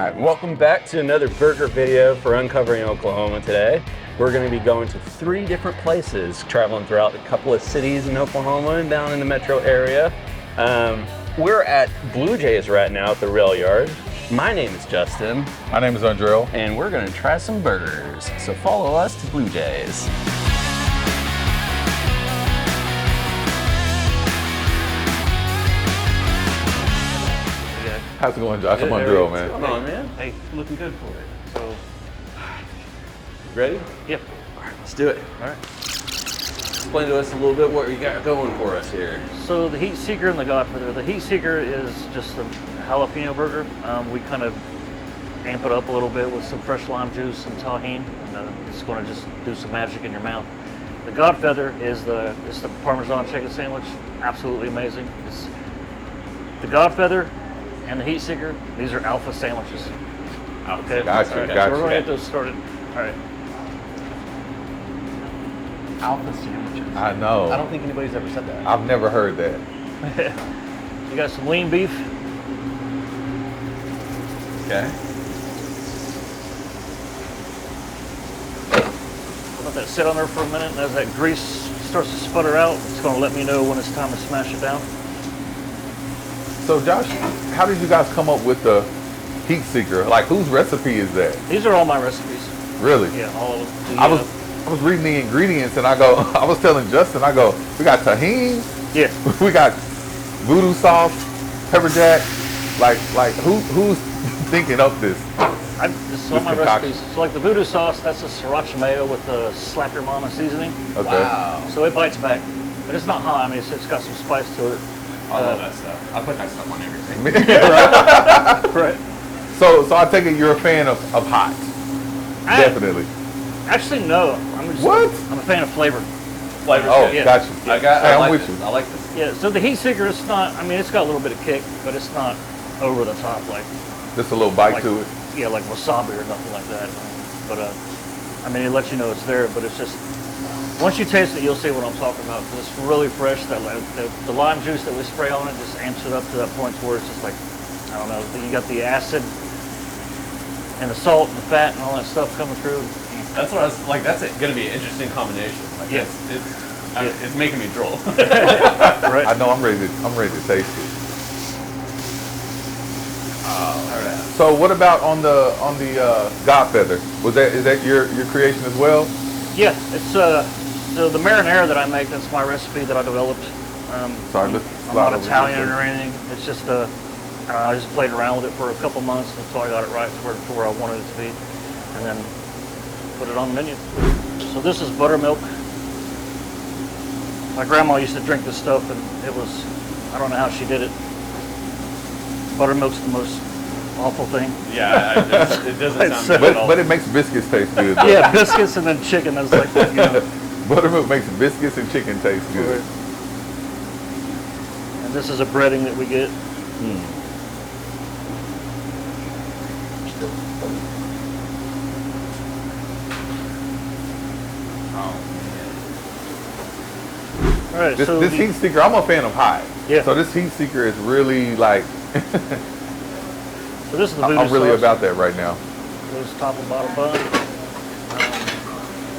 Alright, welcome back to another burger video for Uncovering Oklahoma today. We're going to be going to 3 different places, traveling throughout a couple of cities in Oklahoma and down in the metro area. We're at BlueJ's right now at the rail yard. My name is Justin. My name is Undrell. And we're going to try some burgers. So follow us to BlueJ's. How's it going, Josh? I'm Undrell, man. What's going on, man? Hey, looking good for it. So, Ready? yep. All right, let's do it. All right. Explain to us a little bit what you got going for us here. So the Heat Seeker and the Godfather. The Heat Seeker is just a jalapeno burger. We kind of amp it up a little bit with some fresh lime juice, some tahini, and it's going to just do some magic in your mouth. The Godfather is the Parmesan chicken sandwich. Absolutely amazing. It's the Godfather and the Heat Seeker. These are alpha sandwiches. Okay. Gotcha, All right, gotcha. So we're going to get those started. All right. Alpha sandwiches. I know. I don't think anybody's ever said that. I've never heard that. You got some lean beef. Okay. Let that sit on there for a minute, and as that grease starts to sputter out, it's going to let me know when it's time to smash it down. So, Josh, how did you guys come up with the Heat Seeker? Like, whose recipe is that? These are all my recipes. Really? Yeah, all of them. I was reading the ingredients, and I was telling Justin, we got tahini, Yeah. we got voodoo sauce, pepper jack. Like who's thinking of this? This is all my concoction. recipes. So like the voodoo sauce, that's a sriracha mayo with the slap your mama seasoning. Okay. Wow. So it bites back, but it's not hot. I mean, it's got some spice to it. I love that stuff. I put that stuff on everything. Right. So I take it you're a fan of hot. Definitely. Actually, no. I'm a fan of flavor. Flavor. Oh, Yeah. gotcha. I I'm like with this. you. I like this. Yeah. So the Heat Seeker, it's not. I mean, it's got a little bit of kick, but it's not over the top like. Just a little bite Like- to it. Yeah, like wasabi or nothing like that. But I mean, it lets you know it's there. But it's just once you taste it, you'll see what I'm talking about. 'Cause it's really fresh. That the lime juice that we spray on it just amps it up to that point where it's just like, I don't know. You got the acid and the salt and the fat and all that stuff coming through. That's what I was like. That's going to be an interesting combination. Like, Yeah. it's making me drool. Right. I know I'm ready to taste it. All right. So what about on the Godfather? Is that your creation as well? Yeah. It's so the marinara that I make. That's my recipe that I developed. Sorry, let's I'm slide not over Italian here. or anything. It's just I just played around with it for a couple months until I got it right to where I wanted it to be, and then put it on the menu. So this is buttermilk. My grandma used to drink this stuff, and it was, I don't know how she did it. Buttermilk's the most awful thing. Yeah, it doesn't It's, sound good at all. But it makes biscuits taste good. though. Yeah, biscuits and then chicken. That's like, you know. Buttermilk makes biscuits and chicken taste good. And this is a breading that we get. All right, This so Heat Seeker, I'm a fan of hot. Yeah. So this Heat Seeker is really like, so this is the voodoo I'm really sauce. about that right now. This top and bottom bun. And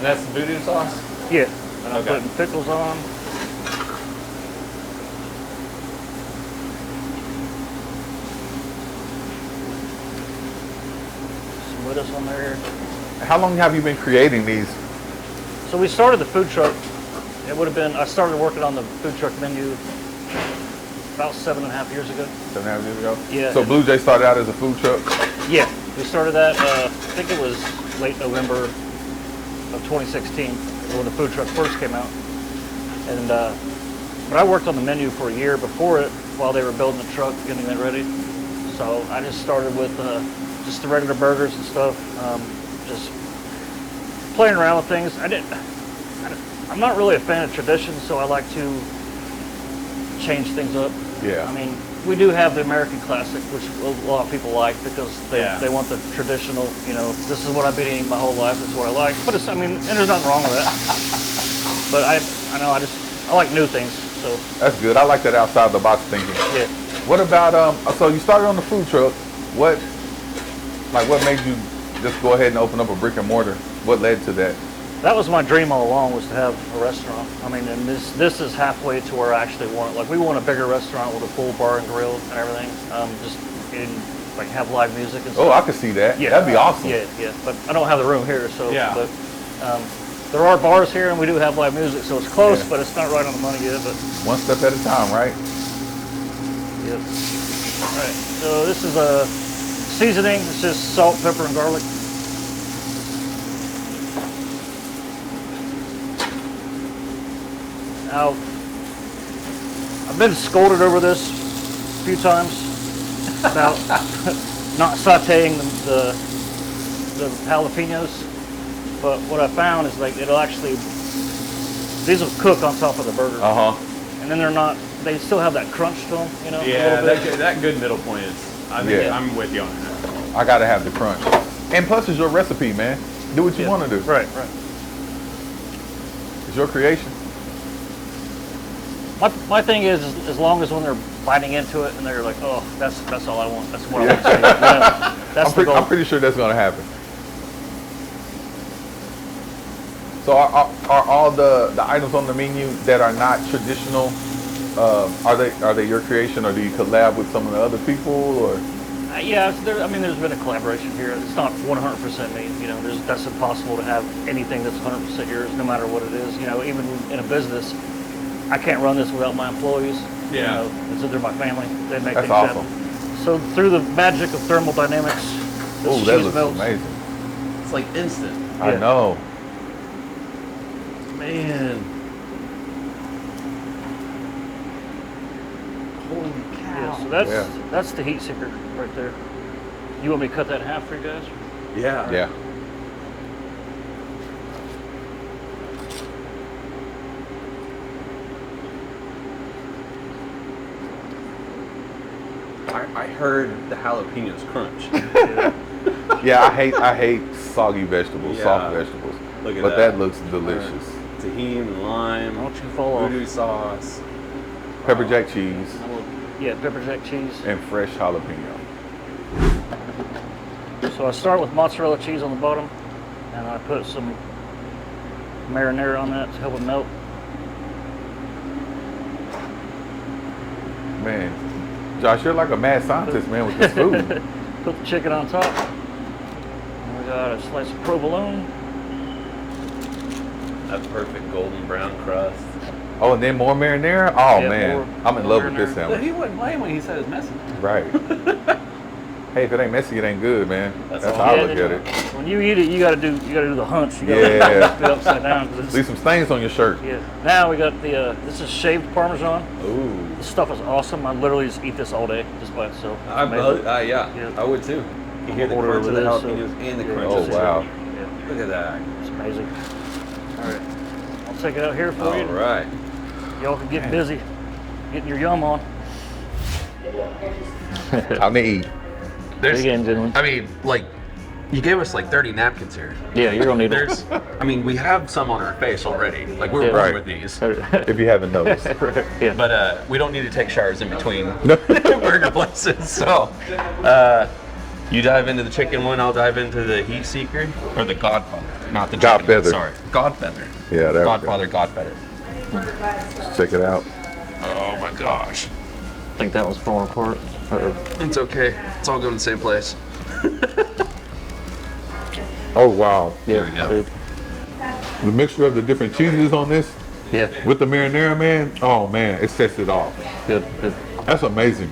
that's the voodoo sauce. Yeah. And I'm Okay. putting pickles on. Some lettuce on there. How long have you been creating these? So we started the food truck. It would have been, I started working on the food truck menu about 7.5 years ago. 7.5 years ago? Yeah. So BlueJ started out as a food truck? Yeah, we started that, I think it was late November of 2016 when the food truck first came out. And but I worked on the menu for a year before it while they were building the truck, getting it ready. So I just started with just the regular burgers and stuff, just playing around with things. I'm not really a fan of tradition, so I like to change things up. Yeah. I mean, we do have the American classic, which a lot of people like because they want the traditional, you know, this is what I've been eating my whole life, this is what I like. But I mean, and there's nothing wrong with that. But I know I like new things, so. That's good. I like that outside the box thinking. Yeah. What about, so you started on the food truck. What Like, what made you just go ahead and open up a brick and mortar? What led to that? That was my dream all along, was to have a restaurant. I mean, and this is halfway to where I actually want it. Like, we want a bigger restaurant with a full bar and grill and everything. Just in, like, have live music and stuff. Oh, I could see that. Yeah, That'd be awesome. Yeah. But I don't have the room here, so. Yeah. But there are bars here, and we do have live music, so it's close, Yeah. but it's not right on the money yet. But One step at a time, right? yeah. All right. So this is a seasoning. It's just salt, pepper, and garlic. Now, I've been scolded over this a few times about not sauteing the jalapenos, but what I found is like it'll actually, these will cook on top of the burger, and then they still have that crunch to them, you know. Yeah, a little bit. that good middle point is. I think Yeah. I'm with you on that. I gotta have the crunch. And plus, it's your recipe, man. Do what you want to do. Right. It's your creation. My thing is, as long as when they're biting into it and they're like, oh, that's all I want. That's what I want to see. You know, that's the goal. I'm pretty sure that's gonna happen. So are all the items on the menu that are not traditional, are they your creation, or do you collab with some of the other people, or? Yeah, there's been a collaboration here. It's not 100% me. You know, that's impossible to have anything that's 100% yours, no matter what it is. You know, even in a business, I can't run this without my employees. Yeah. You know, they're my family. They make That's things awesome. happen. So through the magic of thermodynamics, this Oh, that cheese looks melts. amazing. It's like instant. I Yeah. know. Man. Holy Yeah, cow. so that's the heat seeker right there. You want me to cut that in half for you guys? Yeah. Yeah. I heard the jalapenos crunch. Yeah, I hate soggy vegetables, Yeah. soft vegetables. Look at But that. that looks delicious. Tahini, lime, Don't you fall off. voodoo sauce. Pepper jack cheese Yeah, pepper jack cheese. and fresh jalapeno. So I start with mozzarella cheese on the bottom, and I put some marinara on that to help it melt. Man, Josh, you're like a mad scientist, man, with this food. Put the chicken on top. And we got a slice of provolone. That perfect golden brown crust. Oh, and then more marinara? Oh, Yeah, man. more I'm in love with marinara. this sandwich. He wasn't playing when he said it's messy. Right. Hey, if it ain't messy, it ain't good, man. That's That's all. how I Yeah, look then at it. When you eat it, you gotta do the hunch. You gotta Yeah. do it upside down. 'Cause it's- Leave some stains on your shirt. yeah. Now we got the this is shaved Parmesan. Ooh. This stuff is awesome. I literally just eat this all day just by itself. It's Yeah, amazing. yeah, Yeah. I would too. You hear the Order crunch of the over this, jalapenos and the yeah. crunch Oh, of the wow. Yeah, Look at that. it's amazing. All right, I'll take it out here for you. All right. Y'all can get busy getting your yum on. Time to eat. Big end, gentlemen. I mean, like, you gave us like 30 napkins here. Yeah, you're gonna need There's, I mean, we have some on our face already. Like, we're Yeah. born Right. with these. If you haven't noticed. Yeah. But we don't need to take showers in between burger places. So, you dive into the chicken one, I'll dive into the heat seeker, or the Godfather, not the chicken. Godfeather. Sorry, Godfeather. Yeah, there Godfather, Godfeather. Check it out. Oh my gosh. I think that was falling apart. It's okay. It's all going to the same place. Oh, wow. There we go. The mixture of the different cheeses on this Yeah, with the marinara, man, oh, man, it sets it off. good, good. That's amazing.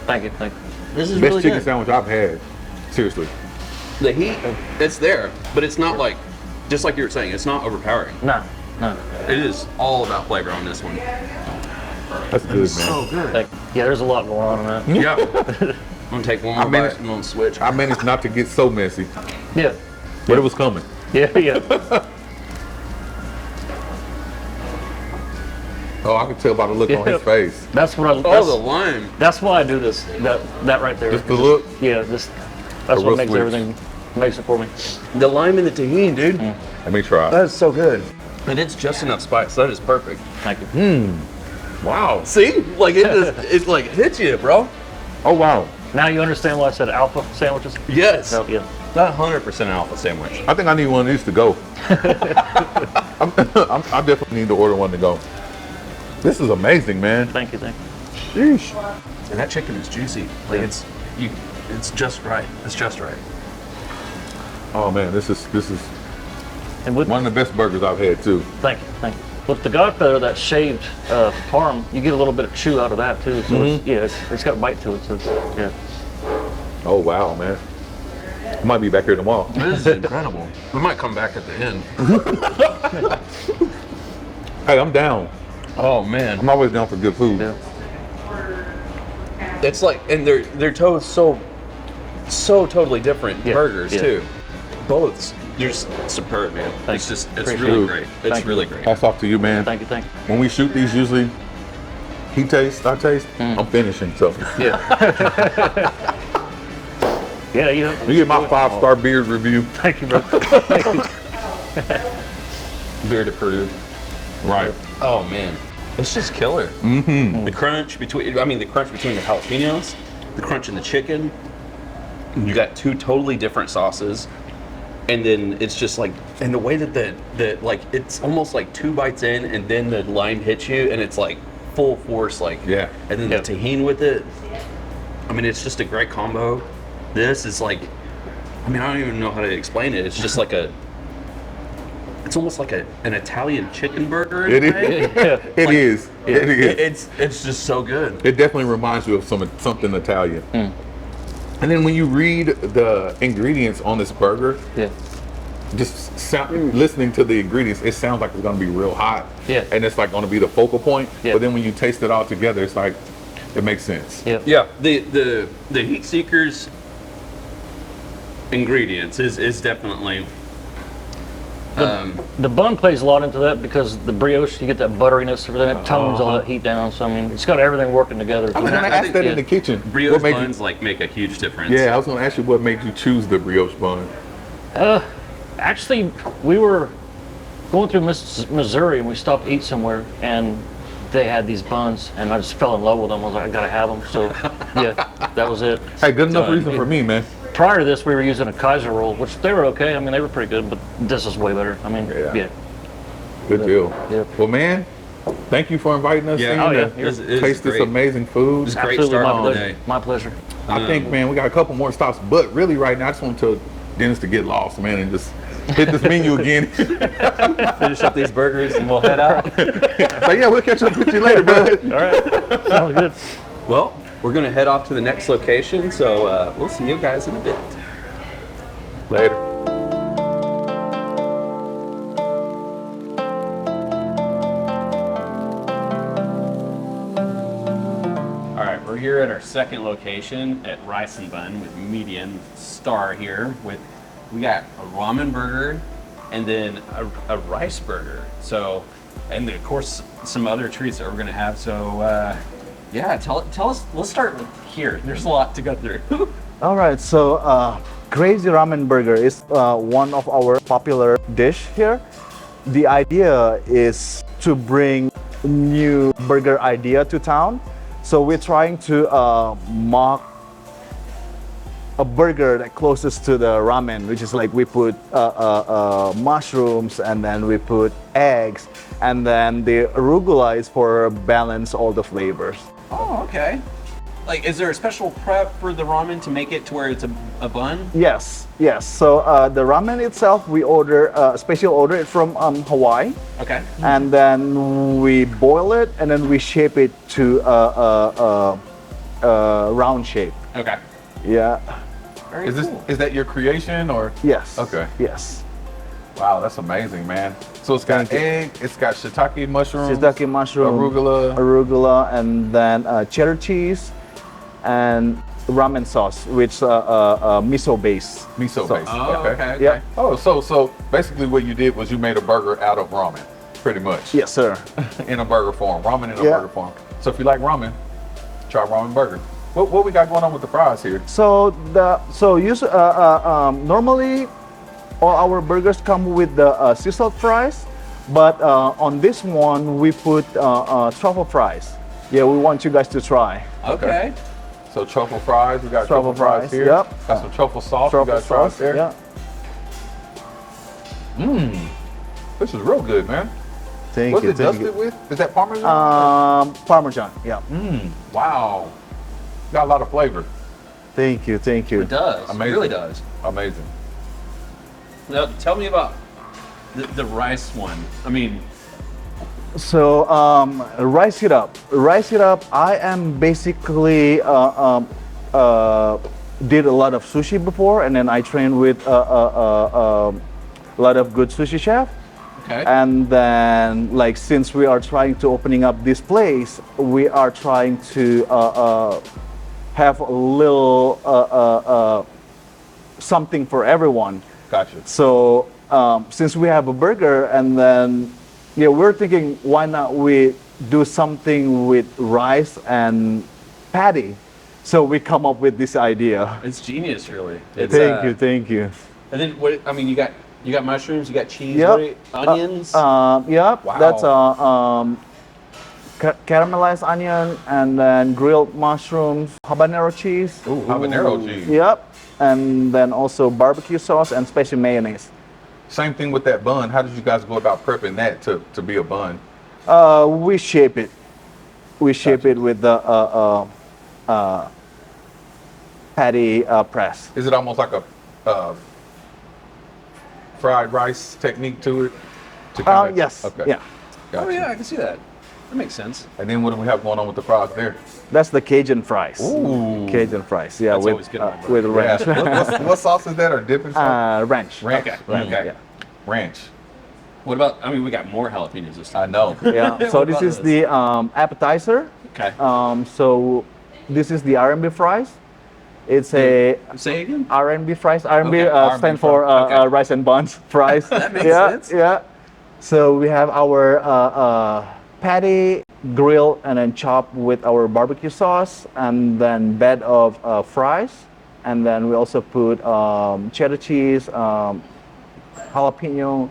Thank you. This is Best really chicken good. sandwich I've had. Seriously. The heat, it's there, but it's not like, just like you were saying, it's not overpowering. No. It is all about flavor on this one. That's good, man. good. Yeah, there's a lot going on in that. Yeah. I'm gonna take one more managed- bite and then switch. I managed not to get so messy, Yeah, but it was coming. yeah. Oh, I could tell by the look on his face. That's what I. Oh, the That's, lime. that's why I do this. That right there. Just the look. Yeah, that's real what makes switch. everything makes it for me. The lime and the tahini, dude. Let me try. That is so good. And it's just enough spice. That is perfect. Thank you. Wow. See? Like it just, it like hits you, bro. Oh, wow. Now you understand why I said alpha sandwiches? Yes. So, yeah. Not 100% an alpha sandwich. I think I need one of these to go. I definitely need to order one to go. This is amazing, man. Thank you, thank you. Sheesh. And that chicken is juicy. Like it's just right. It's just right. Oh man, this is And with one of the best burgers I've had too. Thank you, thank you. With the Godfather, that shaved parm, you get a little bit of chew out of that too. So it's got a bite to it. So yeah. Oh wow, man. I might be back here tomorrow. This is incredible. We might come back at the end. Hey, I'm down. Oh man. I'm always down for good food. Yeah. It's like, and they're so totally different burgers too. Both, you're just superb, man. Thanks. It's Appreciate really it. great. It's really great. Hats off to you, man. Thank you, thank you. When we shoot these, usually he tastes, I taste, I'm finishing. So Yeah. Yeah, you get my 5-star beard review. Thank you, bro. Thank you. Beard approved. Right. Oh man, it's just killer. The crunch between the jalapenos, the crunch in the chicken. You got two totally different sauces, and then it's just like, and the way that the like it's almost like 2 bites in, and then the lime hits you, and it's like full force, like Yeah. And then the tahini with it. I mean, it's just a great combo. This is like, I mean, I don't even know how to explain it. It's just like it's almost like an Italian chicken burger. It is. Yeah. It is. It is. It's just so good. It definitely reminds you of something Italian. And then when you read the ingredients on this burger, Yeah. just listening to the ingredients, it sounds like it's gonna be real hot. Yeah. And it's like gonna be the focal point. Yeah. But then when you taste it all together, it's like, it makes sense. Yeah. Yeah, the Heat Seekers ingredients is definitely. The bun plays a lot into that because the brioche, you get that butteriness, everything, it tones all that heat down. So I mean, it's got everything working together. I was gonna ask that in the kitchen. Brioche What made buns like make a huge difference. Yeah, I was gonna ask you what made you choose the brioche bun. Actually, we were going through Missouri and we stopped to eat somewhere and they had these buns and I just fell in love with them. I was like, I gotta have them. So yeah, that was it. Hey, good enough Done. reason for me, man. Prior to this, we were using a Kaiser roll, which they were okay. I mean, they were pretty good, but this is way better. I mean, Yeah. Good deal. Yeah. Well, man, thank you for inviting us Yeah. in Oh, yeah. to It's taste this great. amazing food. It's great Absolutely, start my on the pleasure. day. My pleasure. I think, man, we got a couple more stops, but really right now, I just want to Dennis to get lost, man, and just hit this menu again. Finish up these burgers and we'll head out. So yeah, we'll catch up with you later, bud. All right. Sounds good. Well, we're gonna head off to the next location, so we'll see you guys in a bit. Later. All right, we're here at our second location at Rice and Bun with median star here. We got a ramen burger and then a rice burger. So, and of course some other treats that we're gonna have. So, yeah, tell us. Let's start with here. There's a lot to go through. All right, so Crazy Ramen Burger is one of our popular dish here. The idea is to bring new burger idea to town. So we're trying to mock a burger that closest to the ramen, which is like we put mushrooms and then we put eggs and then the arugula is for balance all the flavors. Oh, okay. Like, is there a special prep for the ramen to make it to where it's a bun? Yes, yes. So the ramen itself, we order special order it from Hawaii, Okay. and then we boil it, and then we shape it to a round shape. Okay. Yeah. Very Is cool. that your creation or? Yes. Okay. Yes. Wow, that's amazing, man. So it's got egg, it's got shiitake mushrooms, Shiitake mushroom, arugula, and then cheddar cheese, and ramen sauce, which miso base. miso sauce. base. Oh, okay. Yeah. Oh, so basically what you did was you made a burger out of ramen, pretty much. Yes, sir. In a burger form, ramen in a Yeah. burger form. So if you like ramen, try ramen burger. What we got going on with the fries here? So normally all our burgers come with the sea salt fries, but on this one we put truffle fries. Yeah, we want you guys to try. Okay. So truffle fries, we got Truffle truffle fries fries, here. yep. Got some truffle sauce, Truffle we got fries sauce. there. Yeah. This is real good, man. Thank What's you. it Thank dusted you. with? Is that Parmesan? Parmesan. Yeah. Wow. Got a lot of flavor. Thank you. Thank you. It does. Amazing. It really does. Amazing. Now, tell me about the rice one. I mean, So rice it up. Rice it up. I am basically did a lot of sushi before, and then I trained with a lot of good sushi chef. okay. And then, like, since we are trying to opening up this place, we are trying to have a little something for everyone. Gotcha. So since we have a burger, and then we're thinking, why not we do something with rice and patty? So we come up with this idea. It's genius, really. It's, Thank you. And then what? I mean, you got mushrooms, you got cheese, Yep. onions. Yep, Wow. that's caramelized onion, and then grilled mushrooms, habanero cheese. Habanero cheese. Yep, and then also barbecue sauce and spicy mayonnaise. Same thing with that bun. How did you guys go about prepping that to be a bun? We shape it. We shape Gotcha. it with the patty press. Is it almost like a fried rice technique to it? To kinda- Yes. Okay. Yeah, Gotcha. Oh yeah, I can see that. That makes sense. And then what do we have going on with the fries there? that's the Cajun fries. Ooh. Cajun fries. Yeah, That's with always good on my with Yeah. ranch. what sauce is that, or dipping sauce? Ranch. Ranch. Okay. Ranch. Okay. Yeah. Ranch. What about? I mean, we got more jalapenos this I time. know. Yeah. So What this about is this? the appetizer. Okay. So this is the R&B fries. It's a Say again. R&B fries. R&B Okay, R&B stand for fries. Okay. rice and buns fries. That makes yeah, sense. Yeah. So we have our patty grilled and then chopped with our barbecue sauce, and then bed of fries, and then we also put cheddar cheese, jalapeno,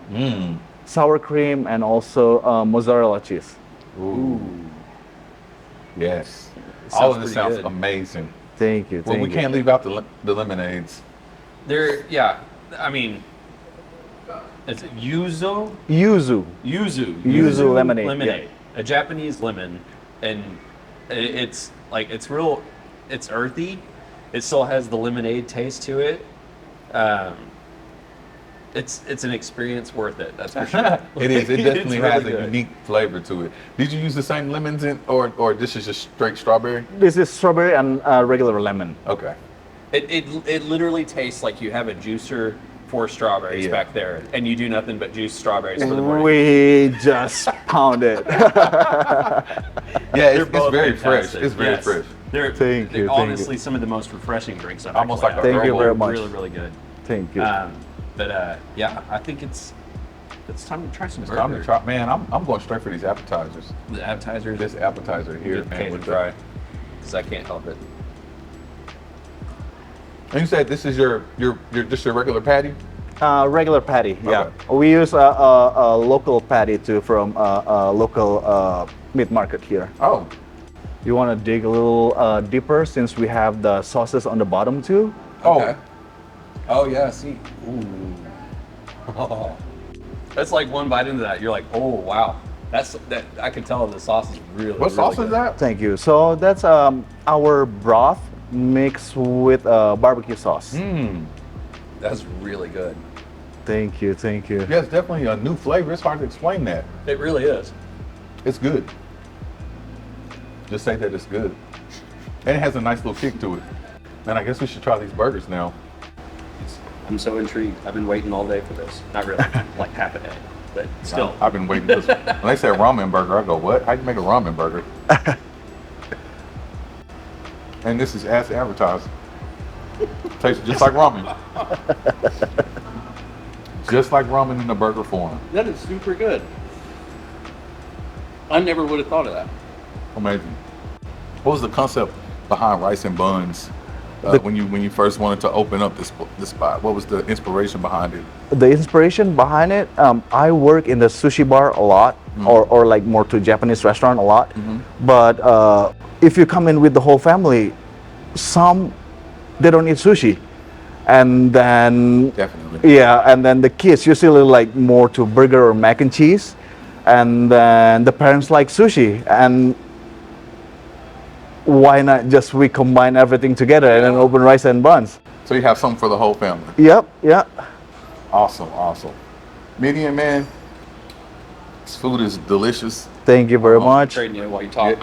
sour cream, and also mozzarella cheese. Ooh. Yes. sounds All of this pretty sounds good. amazing. Thank you. Well, we can't leave out the lemonades. Yeah. I mean, it's yuzu. Yuzu lemonade, Lemonade. A Japanese lemon, and it's like it's earthy. It still has the lemonade taste to it. It's an experience worth it. That's for sure. It is. It definitely It's has really a good. unique flavor to it. Did you use the same lemons in, or this is just straight strawberry? This is strawberry and regular lemon. Okay. It literally tastes like you have a juicer for strawberries Yeah. back there, and you do nothing but juice strawberries for the morning. We just pound it. Yeah, They're it's both very fantastic. fresh. It's very Yes. fresh. They're Thank you, thank honestly some of the most refreshing drinks I've Almost actually like a had. Thank you herbal. very much. Really, really good. Thank you. Yeah, I think it's time to try some It's burger. time to try. Man, I'm going straight for these appetizers. The appetizers. This appetizer here, Get man. Cajun with fry, because I can't help it. And you said this is your just your regular patty? Regular patty, yeah. Okay. We use a local patty too from a local meat market here. Oh, You want to dig a little deeper since we have the sauces on the bottom too? Okay. Oh yeah, I see. Ooh. Oh. That's like one bite into that, you're like, oh wow. That I can tell the sauce is really. what really sauce good. is that? Thank you. So that's our broth mixed with barbecue sauce. That's really good. Thank you, thank you. Yeah, it's definitely a new flavor. It's hard to explain that. It really is. It's good. Just say that it's good. And it has a nice little kick to it. Man, I guess we should try these burgers now. I'm so intrigued. I've been waiting all day for this. Not really, like half a day, but still. I've been waiting. When they say ramen burger, I go, what? How do you make a ramen burger? And this is as advertised. Tastes just like ramen. Just like ramen in the burger form. That is super good. I never would have thought of that. Amazing. What was the concept behind rice and buns when you first wanted to open up this spot? What was the inspiration behind it? The inspiration behind it, I work in the sushi bar a lot, or like more to Japanese restaurant a lot. But if you come in with the whole family, some they don't eat sushi, and then Definitely. yeah, and then the kids usually like more to burger or mac and cheese, and then the parents like sushi. And why not just we combine everything together and then open rice and buns? So you have something for the whole family. Yep, yeah. Awesome, awesome. Medium, man. This food is delicious. Thank you very much. Trading you while you talk.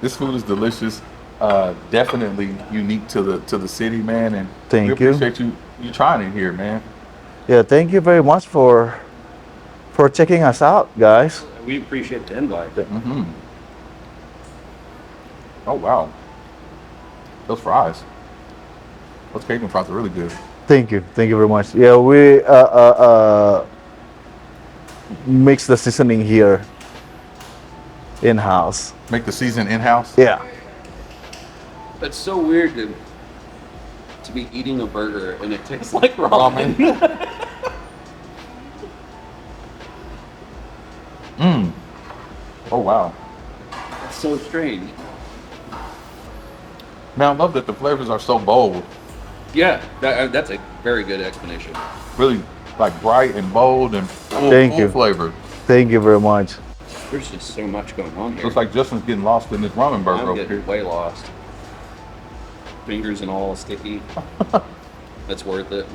This food is delicious. Definitely unique to the city, man. And Thank we you. appreciate you trying it here, man. Yeah, thank you very much for checking us out, guys. We appreciate the invite. Mm-hmm. Oh wow. Those fries. Those Cajun fries are really good. Thank you very much. Yeah, we mix the seasoning here in house. Make the season in-house. Yeah. It's so weird to be eating a burger and it tastes like ramen. Oh wow. It's so strange. Man, I love that the flavors are so bold. Yeah, that's a very good explanation. Really like bright and bold and full, Thank full you. flavor. Thank you very much. There's just so much going on here. Looks like Justin's getting lost in this ramen burger I'm over getting here. way lost. Fingers and all sticky. That's worth it.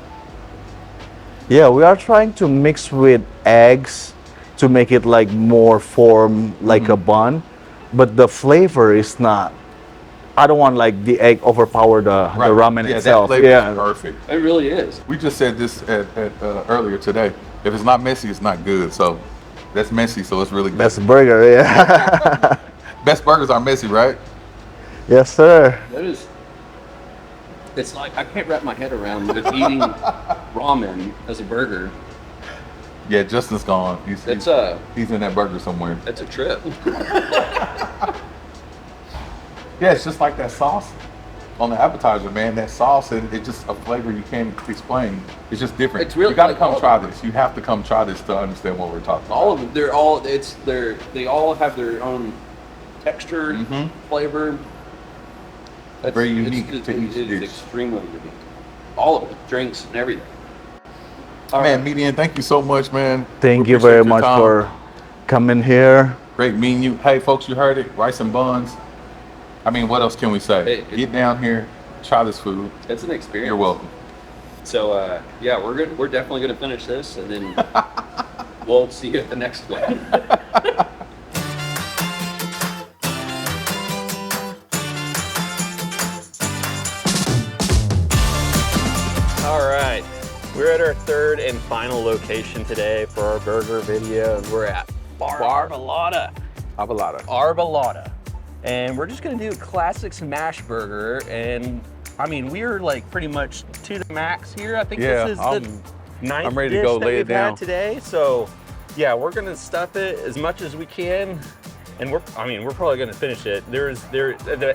Yeah, we are trying to mix with eggs to make it like more form like a bun, but the flavor is not. I don't want like the egg overpower the ramen Yeah, itself. that flavor Yeah, is perfect. It really is. We just said this at earlier today. If it's not messy, it's not good. So that's messy, so it's really good. best burger. Yeah. Best burgers are messy, right? Yes, sir. That is. It's like I can't wrap my head around with eating ramen as a burger. Yeah, Justin's gone. He's in that burger somewhere. It's a trip. Yeah, it's just like that sauce on the appetizer, man. That sauce, and it's just a flavor you can't explain. It's just different. It's really you got to like come all try of this. You have to come try this to understand what we're talking about. All of them. They all have their own texture, flavor. That's, Very unique to each It is dish. extremely unique. All of it, drinks and everything. Man, Median, thank you so much, man. Thank We you very appreciate your much time. for coming here. Great meeting you. Hey, folks, you heard it. Rice and buns. I mean, what else can we say? Get down here, try this food. It's an experience. You're welcome. So yeah, we're good. We're definitely gonna finish this, and then we'll see you at the next one. All right, we're at our third and final location today for our burger video, and we're at Bar Arbolada. Arbolada. And we're just gonna do a classic smash burger, and I mean, we're like pretty much to the max here. I think Yeah, this is the ninth I'm ready to dish go that lay it we've down. had today. So yeah, we're gonna stuff it as much as we can, and we're probably gonna finish it.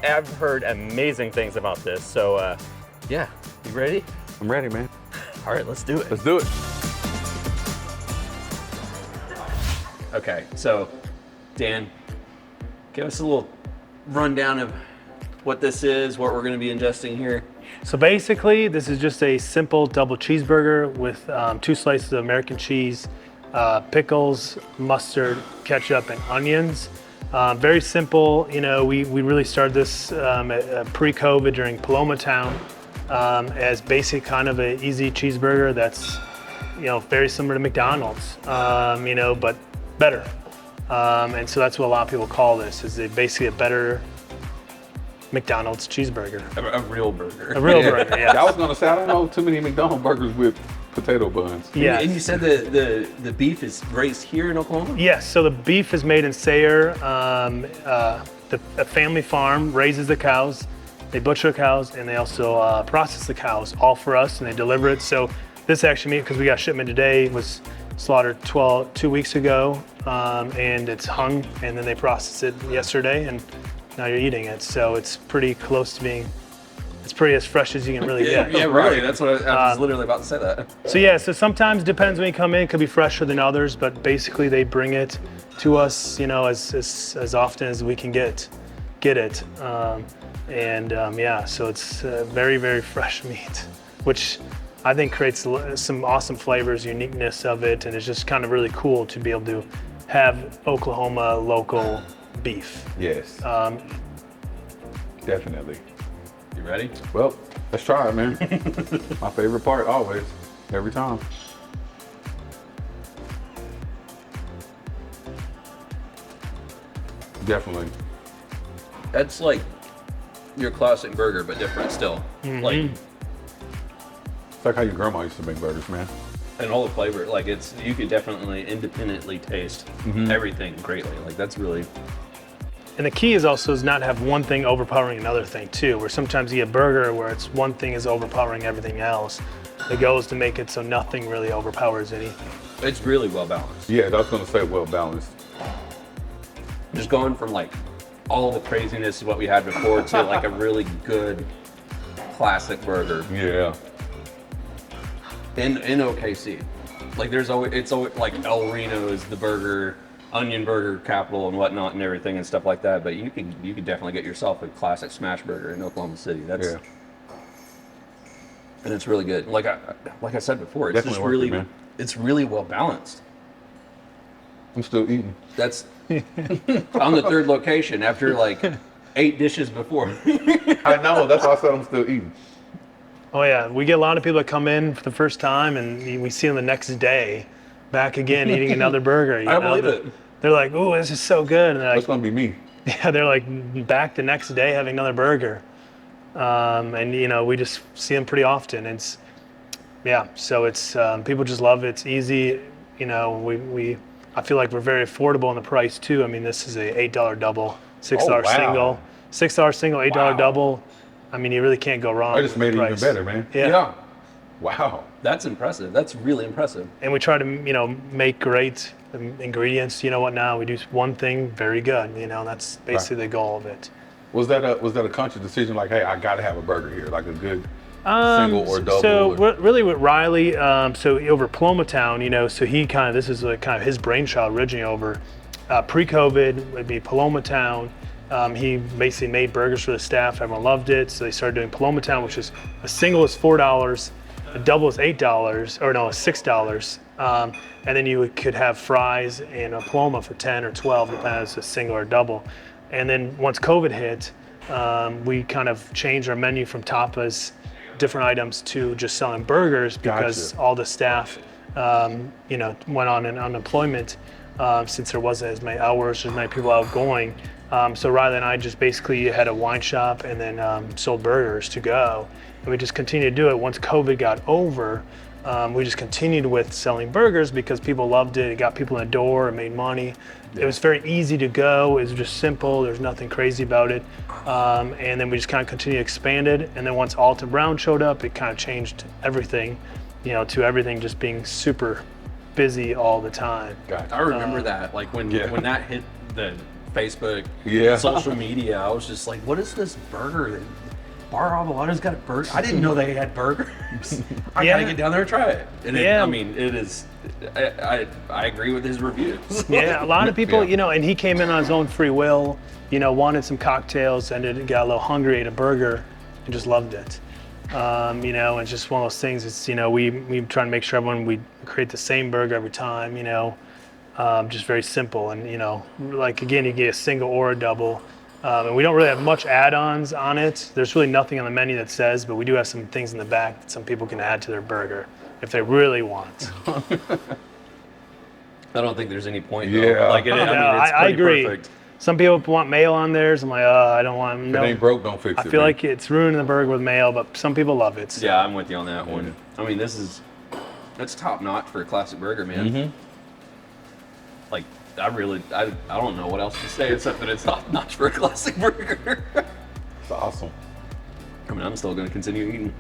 I've heard amazing things about this. So yeah, you ready? I'm ready, man. All right, let's do it. Let's do it. Okay, so Dan, give us a little rundown of what this is, what we're going to be ingesting here. So basically, this is just a simple double cheeseburger with 2 slices of American cheese, pickles, mustard, ketchup, and onions. Very simple. You know, we really started this pre-COVID during Paloma Town as basic kind of an easy cheeseburger that's, you know, very similar to McDonald's, you know, but better. And so that's what a lot of people call this, is basically a better McDonald's cheeseburger. A real burger. A real burger, yeah. I was gonna say I don't know too many McDonald's burgers with potato buns. Yes. And you said the beef is raised here in Oklahoma? Yes, so the beef is made in Sayre. A family farm raises the cows, they butcher the cows, and they also process the cows, all for us, and they deliver it. So this actually, because we got shipment today, was slaughtered 2 weeks ago, and it's hung, and then they processed it yesterday, and now you're eating it. So it's pretty close to being, it's pretty as fresh as you can really get. Yeah, really. That's what I was literally about to say that. So yeah, so sometimes depends when you come in, it could be fresher than others, but basically they bring it to us, you know, as often as we can get. get it. Yeah, so it's very, very fresh meat, which I think creates some awesome flavors, uniqueness of it, and it's just kind of really cool to be able to have Oklahoma local beef. Yes. Definitely. You ready? Well, let's try it, man. My favorite part, always, every time. Definitely. That's like your classic burger, but different still. Like, It's like how your grandma used to make burgers, man. and all the flavor, like you could definitely independently taste everything greatly. Like that's really, And the key is also is not to have one thing overpowering another thing too, where sometimes you get a burger where it's one thing is overpowering everything else. The goal is to make it so nothing really overpowers anything. it's really well balanced. Yeah, I was gonna say well balanced. Just going from like all the craziness of what we had before to like a really good classic burger Yeah. in OKC. Like it's always like El Reno is the onion burger capital and whatnot and everything and stuff like that. But you could definitely get yourself a classic smash burger in Oklahoma City. Yeah. And it's really good. Like I said before, it's Definitely just worth it, really man. it's really well balanced. I'm still eating. That's on the third location after like 8 dishes before. I know, that's why I said I'm still eating. Oh yeah, we get a lot of people that come in for the first time and we see them the next day back again eating another burger. I believe it. They're like, "Oh, this is so good," and they're That's like, gonna be me. yeah, they're like back the next day having another burger. And we just see them pretty often. So it's people just love it. It's easy. I feel like we're very affordable in the price too. I mean, this is a $8 double, $6 Oh, wow. single, $6 single, $8 Wow. double. I mean, you really can't go wrong. I just made it with even price. better, man. Yeah. Wow. That's impressive. That's really impressive. And we try to make great ingredients. You know what? Now we do one thing very good. That's basically the goal of it. Was that a conscious decision? Like, hey, I gotta have a burger here, like a good single or double? So or- really with Riley, so over Paloma Town, so he this is like kind of his brainchild originally over pre-COVID would be Paloma Town. He basically made burgers for the staff. Everyone loved it. So they started doing Paloma Town, which is a single is $4, a double is $8, or no, it's $6. And then you could have fries in a Paloma for 10 or 12, depending on if it's a single or double. And then once COVID hit, we kind of changed our menu from tapas, different items, to just selling burgers because all the staff, went on in unemployment since there wasn't as many hours, as many people outgoing. So Riley and I just basically had a wine shop and then sold burgers to go. And we just continued to do it. Once COVID got over, we just continued with selling burgers because people loved it. It got people in the door, it made money. It was very easy to go. It was just simple. There's nothing crazy about it. And then we just kind of continued to expand it. And then once Alton Brown showed up, it kind of changed everything, to everything just being super busy all the time. Gotcha. I remember that. Like when that hit the Facebook, social media, I was just like, what is this burger? Bar Arbolada's got a burger. I didn't know they had burgers. I gotta get down there and try it. And it is. I agree with his reviews. Yeah, a lot of people, and he came in on his own free will. Wanted some cocktails and got a little hungry, ate a burger, and just loved it. It's just one of those things. It's we try to make sure we create the same burger every time. Just very simple, and like again, you get a single or a double. And we don't really have much add-ons on it. There's really nothing on the menu that says, but we do have some things in the back that some people can add to their burger if they really want. I don't think there's any point. Though. Yeah. Like it's I pretty agree. perfect. Some people want mayo on theirs. I'm like, I don't want If it ain't broke, don't fix it. I feel man. like it's ruining the burger with mayo, but some people love it. So. Yeah, I'm with you on that one. I mean, that's top notch for a classic burger, man. Like, I don't know what else to say except that it's top notch for a classic burger. It's awesome. I mean, I'm still gonna continue eating.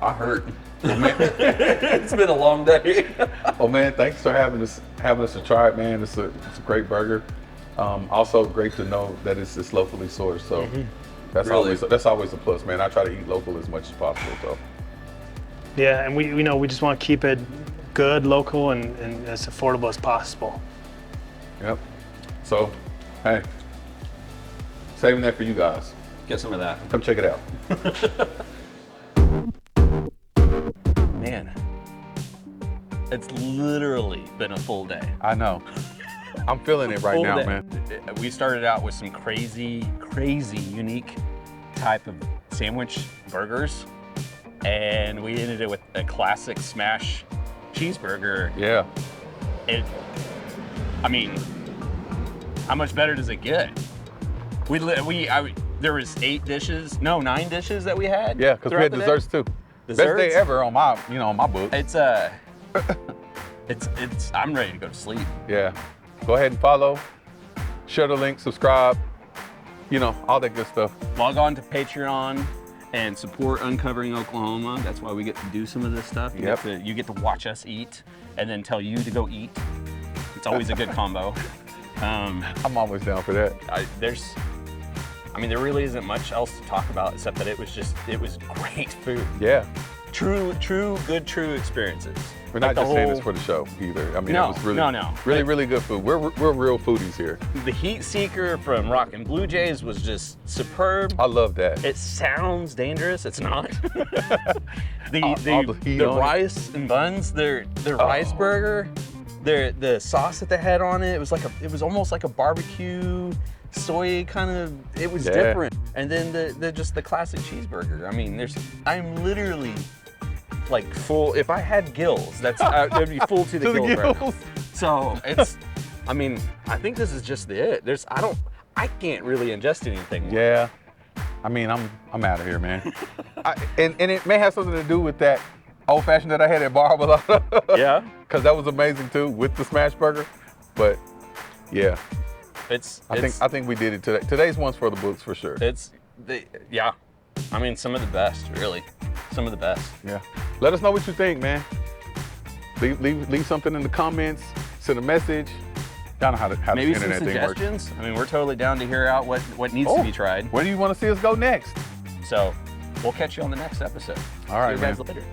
I hurt. Well, man, It's been a long day. oh man, thanks for having us to try it, man. It's a great burger. Also great to know that it's locally sourced. So that's Really? always a plus, man. I try to eat local as much as possible. So Yeah, and we just want to keep it good, local, and as affordable as possible. yep. So hey, Saving that for you guys. Get some of that. Come check it out. Man, it's literally been a full day. I know. I'm feeling it right Full now, day. man. We started out with some crazy, unique type of sandwich burgers, and we ended it with a classic smash cheeseburger. Yeah. I mean, how much better does it get? There was 9 dishes that we had. Yeah, because we had desserts too. Best day ever on my, on my book. It's I'm ready to go to sleep. Yeah. Go ahead and follow, share the link, subscribe, all that good stuff. Log on to Patreon and support Uncovering Oklahoma. That's why we get to do some of this stuff. You get to watch us eat and then tell you to go eat. It's always a good combo. I'm always down for that. There really isn't much else to talk about except that it was great food. Yeah. True experiences. We're not just saying this for the show either. It was really, really good food. We're real foodies here. The Heat Seeker from Rockin' BlueJ's was just superb. I love that. It sounds dangerous. It's not. the rice and buns, their rice burger, the sauce that they had on it, it was almost like a barbecue soy kind of. It was different. And then the classic cheeseburger. I'm literally like full. If I had gills, it'd be full to the gills. Right now. So I think this is just it. I can't really ingest anything more. Yeah. I'm out of here, man. And it may have something to do with that old fashioned that I had at Bar Arbolada. Yeah. Because that was amazing too with the smash burger. But yeah. I think we did it today. Today's one's for the books for sure. Some of the best, really. Some of the best. Yeah. Let us know what you think, man. Leave something in the comments. Send a message. Y'all know how the Maybe internet some thing works. suggestions. We're totally down to hear out what needs to be tried. Where do you want to see us go next? So we'll catch you on the next episode. All right, see you guys man. later.